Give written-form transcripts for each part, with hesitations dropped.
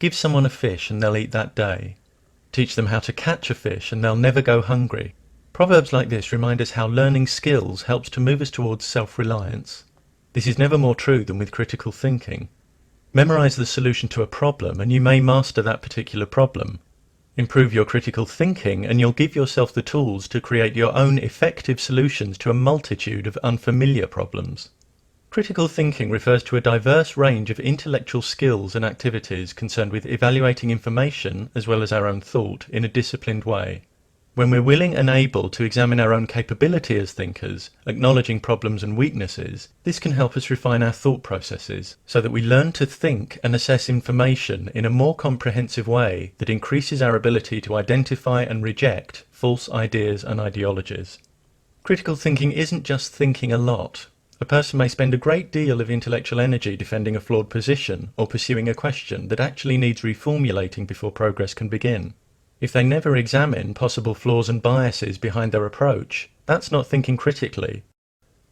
Give someone a fish and they'll eat that day. Teach them how to catch a fish and they'll never go hungry. Proverbs like this remind us how learning skills helps to move us towards self-reliance. This is never more true than with critical thinking. Memorize the solution to a problem and you may master that particular problem. Improve your critical thinking and you'll give yourself the tools to create your own effective solutions to a multitude of unfamiliar problems. Critical thinking refers to a diverse range of intellectual skills and activities concerned with evaluating information as well as our own thought in a disciplined way. When we're willing and able to examine our own capability as thinkers, acknowledging problems and weaknesses, this can help us refine our thought processes so that we learn to think and assess information in a more comprehensive way that increases our ability to identify and reject false ideas and ideologies. Critical thinking isn't just thinking a lot. A person may spend a great deal of intellectual energy defending a flawed position or pursuing a question that actually needs reformulating before progress can begin. If they never examine possible flaws and biases behind their approach, that's not thinking critically.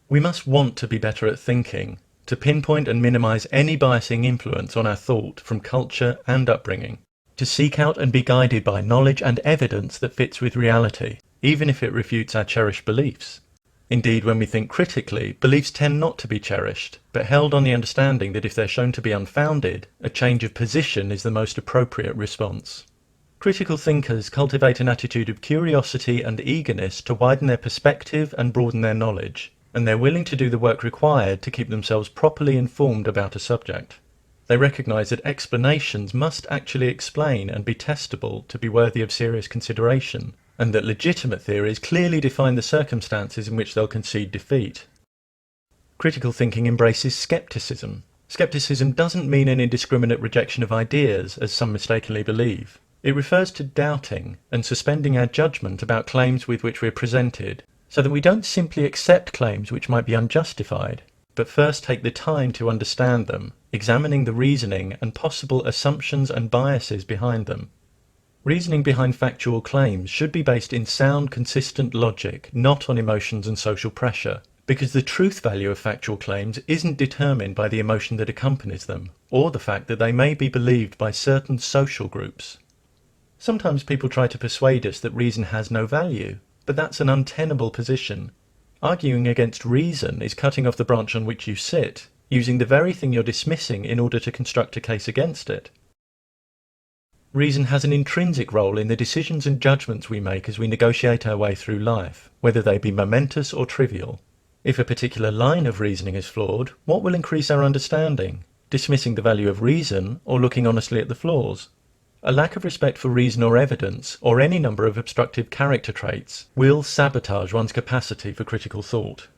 We must want to be better at thinking, to pinpoint and minimize any biasing influence on our thought from culture and upbringing, to seek out and be guided by knowledge and evidence that fits with reality, even if it refutes our cherished beliefs. Indeed, when we think critically, beliefs tend not to be cherished, but held on the understanding that if they're shown to be unfounded, a change of position is the most appropriate response. Critical thinkers cultivate an attitude of curiosity and eagerness to widen their perspective and broaden their knowledge, and they're willing to do the work required to keep themselves properly informed about a subject. They recognize that explanations must actually explain and be testable to be worthy of serious consideration, and that legitimate theories clearly define the circumstances in which they'll concede defeat. Critical thinking embraces skepticism. Skepticism doesn't mean an indiscriminate rejection of ideas, as some mistakenly believe. It refers to doubting and suspending our judgment about claims with which we're presented, so that we don't simply accept claims which might be unjustified, but first take the time to understand them, examining the reasoning and possible assumptions and biases behind them. Reasoning behind factual claims should be based in sound, consistent logic, not on emotions and social pressure, because the truth value of factual claims isn't determined by the emotion that accompanies them, or the fact that they may be believed by certain social groups. Sometimes people try to persuade us that reason has no value, but that's an untenable position. Arguing against reason is cutting off the branch on which you sit, using the very thing you're dismissing in order to construct a case against it. Reason has an intrinsic role in the decisions and judgments we make as we negotiate our way through life, whether they be momentous or trivial. If a particular line of reasoning is flawed, what will increase our understanding? Dismissing the value of reason or looking honestly at the flaws? A lack of respect for reason or evidence, or any number of obstructive character traits, will sabotage one's capacity for critical thought.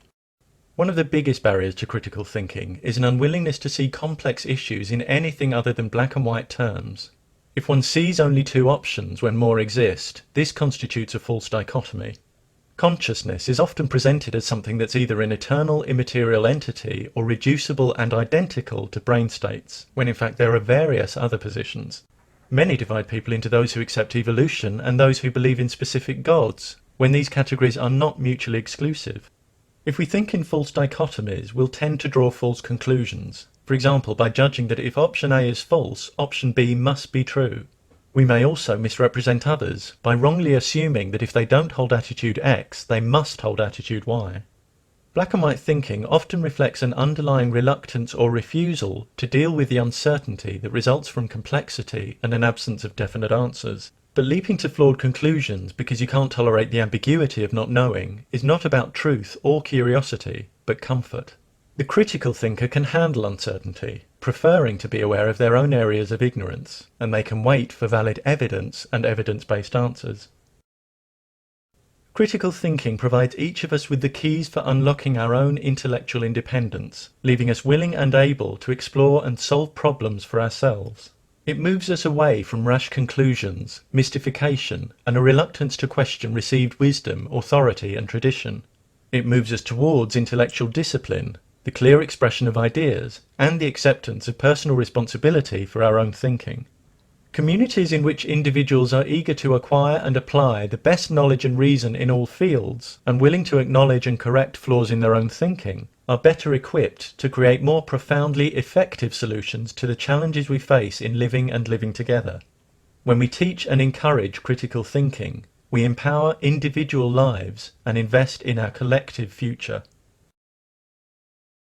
One of the biggest barriers to critical thinking is an unwillingness to see complex issues in anything other than black and white terms. If one sees only two options when more exist, this constitutes a false dichotomy. Consciousness is often presented as something that's either an eternal immaterial entity or reducible and identical to brain states, when in fact there are various other positions. Many divide people into those who accept evolution and those who believe in specific gods, when these categories are not mutually exclusive. If we think in false dichotomies, we'll tend to draw false conclusions. For example, by judging that if option A is false, option B must be true. We may also misrepresent others by wrongly assuming that if they don't hold attitude X, they must hold attitude Y. Black and white thinking often reflects an underlying reluctance or refusal to deal with the uncertainty that results from complexity and an absence of definite answers. But leaping to flawed conclusions because you can't tolerate the ambiguity of not knowing is not about truth or curiosity, but comfort. The critical thinker can handle uncertainty, preferring to be aware of their own areas of ignorance, and they can wait for valid evidence and evidence-based answers. Critical thinking provides each of us with the keys for unlocking our own intellectual independence, leaving us willing and able to explore and solve problems for ourselves. It moves us away from rash conclusions, mystification, and a reluctance to question received wisdom, authority, and tradition. It moves us towards intellectual discipline, the clear expression of ideas, and the acceptance of personal responsibility for our own thinking. Communities in which individuals are eager to acquire and apply the best knowledge and reason in all fields and willing to acknowledge and correct flaws in their own thinking are better equipped to create more profoundly effective solutions to the challenges we face in living and living together. When we teach and encourage critical thinking, we empower individual lives and invest in our collective future.